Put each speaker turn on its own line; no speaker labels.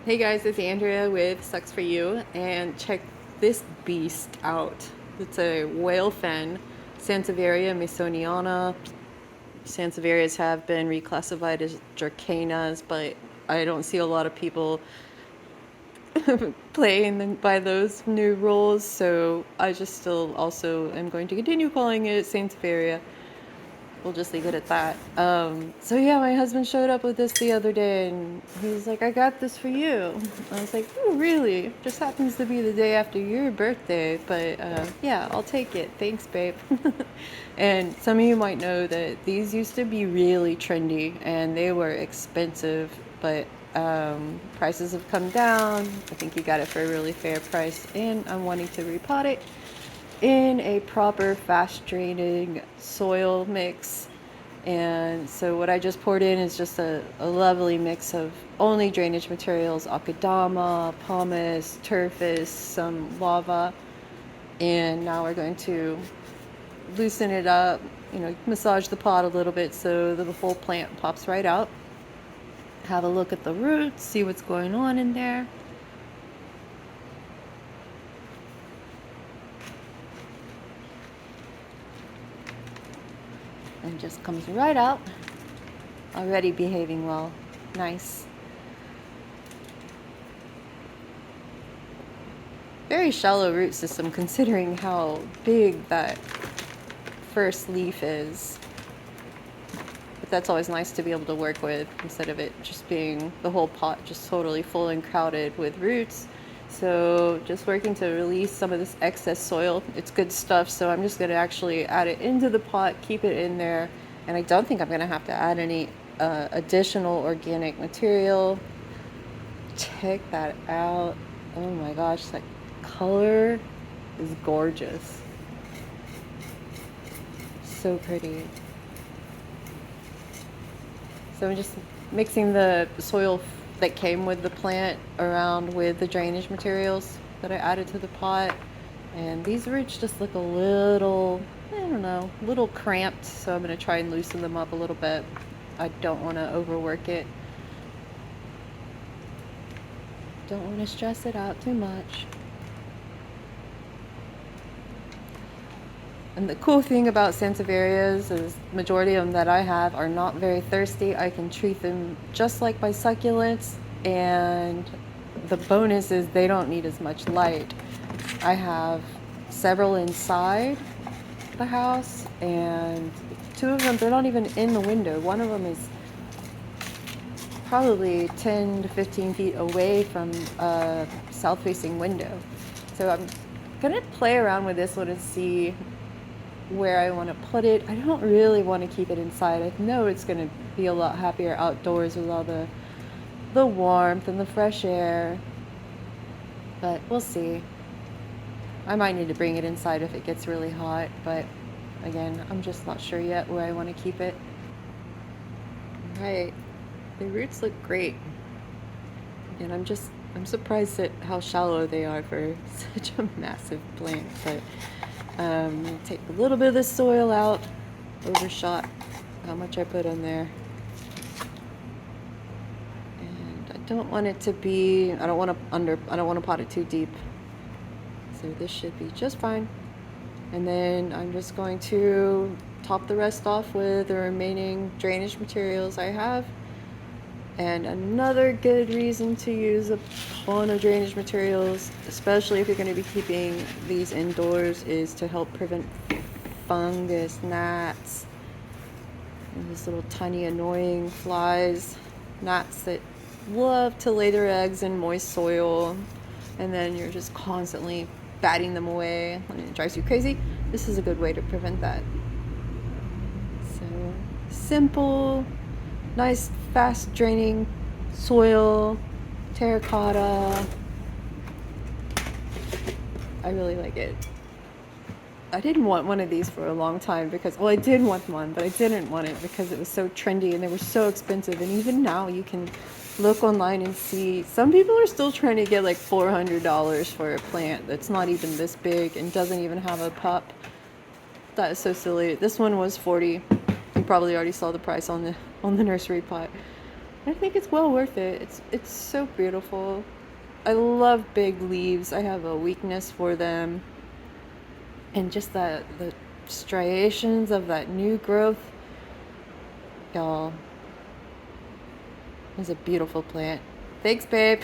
Hey guys, it's Andrea with Sucs For You, and check this beast out. It's a whale fen, Sansevieria masoniana. Sansevierias have been reclassified as Dracaenas, but I don't see a lot of people playing by those new rules, so I just still also am going to continue calling it Sansevieria. We'll just leave it at that. So yeah, my husband showed up with this the other day, and he was like, "I got this for you." I was like, "Oh, really? Just happens to be the day after your birthday, but yeah, I'll take it. Thanks, babe." And some of you might know that these used to be really trendy, and they were expensive, but prices have come down. I think you got it for a really fair price, and I'm wanting to repot it in a proper fast draining soil mix. And so what I just poured in is just a lovely mix of only drainage materials: akadama, pumice, turfus, some lava. And now we're going to loosen it up, massage the pot a little bit so that the whole plant pops right out. Have a look at the roots, see what's going on in there. And just comes right out. Already behaving well. Nice. Very shallow root system considering how big that first leaf is. But that's always nice to be able to work with instead of it just being the whole pot just totally full and crowded with roots. So just working to release some of this excess soil. It's good stuff, so I'm just going to actually add it into the pot, keep it in there, and I don't think I'm going to have to add any additional organic material. Check that out. Oh my gosh, that color is gorgeous. So pretty. So I'm just mixing the soil that came with the plant around with the drainage materials that I added to the pot. And these roots just look a little, I don't know, a little cramped. So I'm going to try and loosen them up a little bit. I don't want to overwork it. Don't want to stress it out too much. And the cool thing about Sansevierias is the majority of them that I have are not very thirsty. I can treat them just like my succulents, and the bonus is they don't need as much light. I have several inside the house, and two of them, they're not even in the window. One of them is probably 10 to 15 feet away from a south-facing window. So I'm gonna play around with this one and see where I want to put it. I don't really want to keep it inside. I know it's going to be a lot happier outdoors with all the warmth and the fresh air, but we'll see. I might need to bring it inside if it gets really hot, but again, I'm just not sure yet where I want to keep it. Right, the roots look great, and I'm surprised at how shallow they are for such a massive plant. But take a little bit of the soil out. Overshot how much I put in there. And I don't want it to be, I don't want to pot it too deep. So this should be just fine. And then I'm just going to top the rest off with the remaining drainage materials I have. And another good reason to use a ton of drainage materials, especially if you're going to be keeping these indoors, is to help prevent fungus, gnats, and these little tiny annoying flies, gnats that love to lay their eggs in moist soil, and then you're just constantly batting them away and it drives you crazy. This is a good way to prevent that. So simple, nice fast draining soil, terracotta. I really like it. I didn't want one of these for a long time because, well, I did want one, but I didn't want it because it was so trendy and they were so expensive. And even now you can look online and see some people are still trying to get like $400 for a plant that's not even this big and doesn't even have a pup. That is so silly. This one was $40. You probably already saw the price on the nursery pot. I think it's well worth it. It's so beautiful. I love big leaves. I have a weakness for them. And just the striations of that new growth, y'all, is a beautiful plant. Thanks, babe.